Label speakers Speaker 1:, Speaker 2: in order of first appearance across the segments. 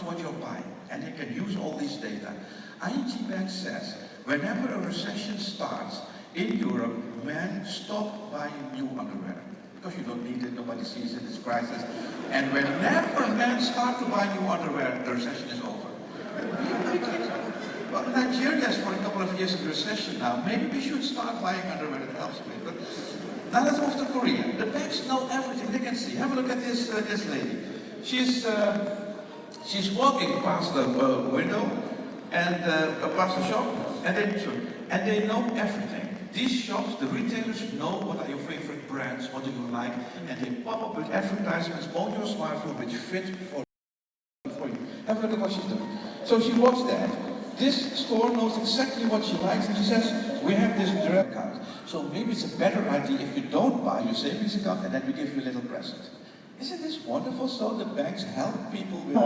Speaker 1: much what you're buying, and they can use all this data. ING Bank says, whenever a recession starts in Europe, men stop buying new underwear. Because you don't need it, nobody sees it, it's crisis. And whenever men start to buy new underwear, the recession is over. Well, Nigeria is for a couple of years in recession now. Maybe we should start buying underwear, it helps me. But now let's move to Korea. The banks know everything, they can see. Have a look at this lady. She's walking past the window and past the shop, and they know everything. These shops, the retailers know what are your favorite brands, what do you like, and they pop up with advertisements on your smartphone which fit for you. Have a look at what she's doing. So she walks there. This store knows exactly what she likes, and she says, we have this direct account. So maybe it's a better idea if you don't buy your savings account and then we give you a little present. Isn't this wonderful? So the banks help people with...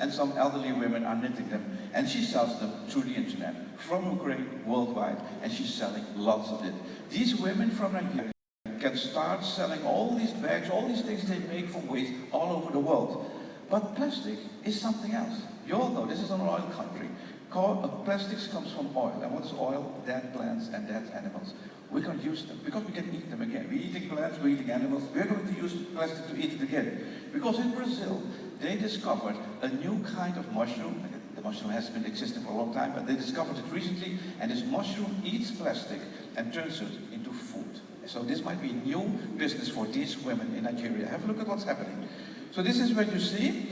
Speaker 1: And some elderly women are knitting them, and she sells them through the internet, from Ukraine, worldwide, and she's selling lots of it. These women from Nigeria can start selling all these bags, all these things they make from waste all over the world. But plastic is something else. You all know this is an oil country. Plastics comes from oil, and what is oil? Dead plants and dead animals. We can use them because we can eat them again. We're eating plants, we're eating animals. We're going to use plastic to eat it again. Because in Brazil, they discovered a new kind of mushroom. The mushroom has been existing for a long time, but they discovered it recently, and this mushroom eats plastic and turns it into food. So this might be a new business for these women in Nigeria. Have a look at what's happening. So this is what you see.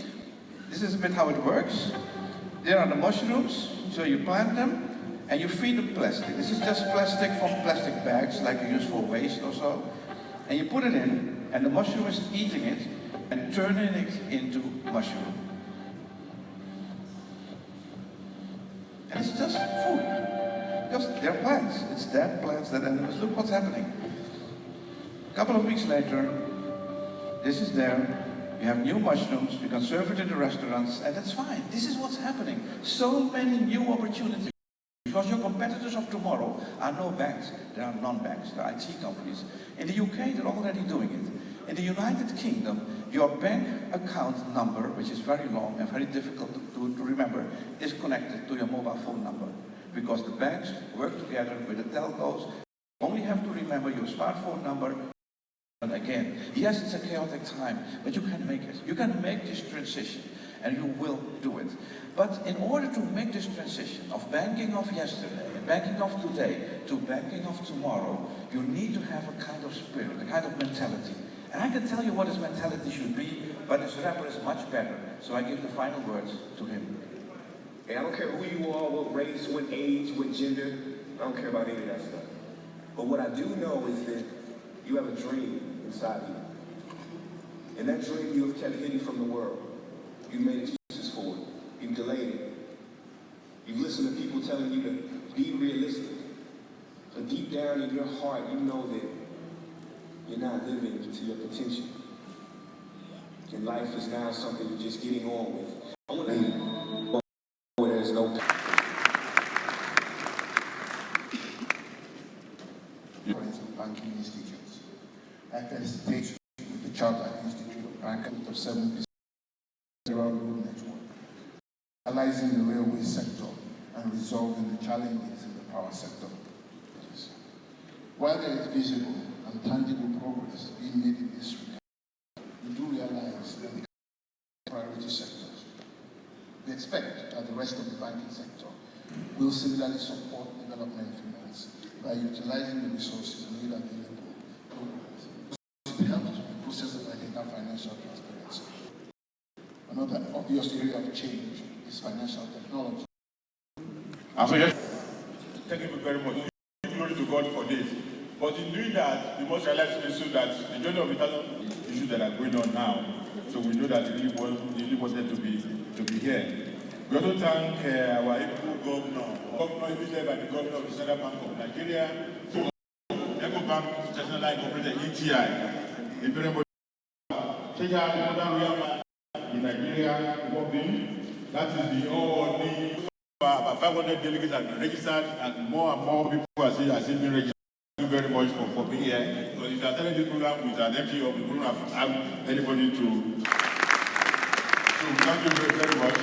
Speaker 1: This is a bit how it works. There are the mushrooms, so you plant them, and you feed them plastic. This is just plastic from plastic bags, like you use for waste or so. And you put it in, and the mushroom is eating it, and turning it into mushroom. And it's just food. Because they're plants. It's dead plants, dead animals. Look what's happening. A couple of weeks later, this is there. You have new mushrooms, you can serve it in the restaurants, and that's fine. This is what's happening. So many new opportunities. Because your competitors of tomorrow are no banks, they are non-banks, they're IT companies. In the UK, they're already doing it. In the United Kingdom, your bank account number, which is very long and very difficult to remember, is connected to your mobile phone number. Because the banks work together with the telcos. You only have to remember your smartphone number. And again, yes, it's a chaotic time, but you can make it. You can make this transition, and you will do it. But in order to make this transition of banking of yesterday, and banking of today, to banking of tomorrow, you need to have a kind of spirit, a kind of mentality. And I can tell you what his mentality should be, but this rapper is much better. So I give the final words to him.
Speaker 2: Hey, I don't care who you are, what race, what age, what gender. I don't care about any of that stuff. But what I do know is that you have a dream inside you. And that dream you have kept hidden from the world. You've made excuses for it. You've delayed it. You've listened to people telling you to be realistic. But deep down in your heart, you know that you're not living to your potential. And life is now something you're just getting on with. I want to leave where there's no
Speaker 3: banking institutes. I felicitate with the Chartered Institute of Banking of 7% Federal Road Network, analyzing the railway sector and resolving the challenges in the power sector. While there is visible and tangible progress being made in this regard, we do realize that the priority sectors. We expect that the rest of the banking sector will similarly support development finance by utilizing the resources made available programs. It helps with the process of identifying financial transparency. Another obvious area of change is financial technology.
Speaker 4: Thank you very much. Glory to God for this. But in doing that, we must realize also that the journey of internal issues that are going on now, so we know that they really wanted to be here. We also thank our Eco governor, led by the governor of the Central Bank of Nigeria, so Eco Bank International Incorporated ETI, the very much in Nigeria, working That is the only about 500 delegates have been registered, and more people are still being registered. Thank you very much for being here. Because if you are starting this program with an empty hall, we don't have anybody to. So thank you very, very much.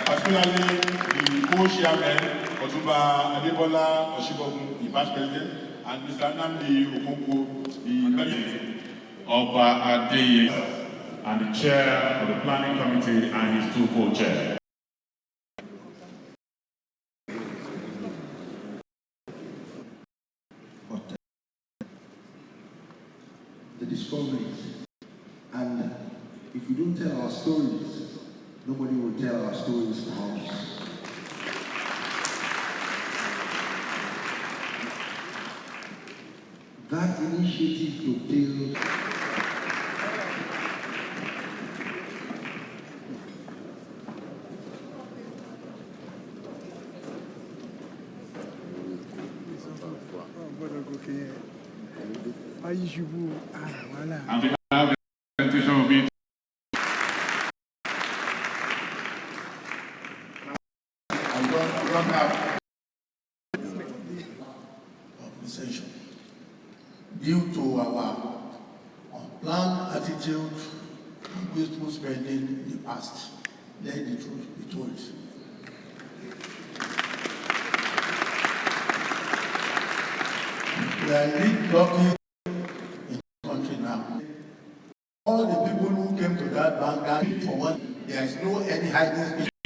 Speaker 4: Particularly the co-chairman, Otuba Adebola Oshibogun, the past president, and Mr. Nnamdi Okonkwo, the president
Speaker 5: of Adeye, and the chair of the planning committee and his two co-chairs.
Speaker 6: The discoveries, and if we don't tell our stories, nobody will tell our stories for us. That initiative to build
Speaker 5: And we have the presentation will be
Speaker 3: We don't have organization due to our unplanned attitude and wasteful spending in the past. Let the truth be told. We are really lucky in the country now. All the people who came to that bank, for one, there is no any hiding speech.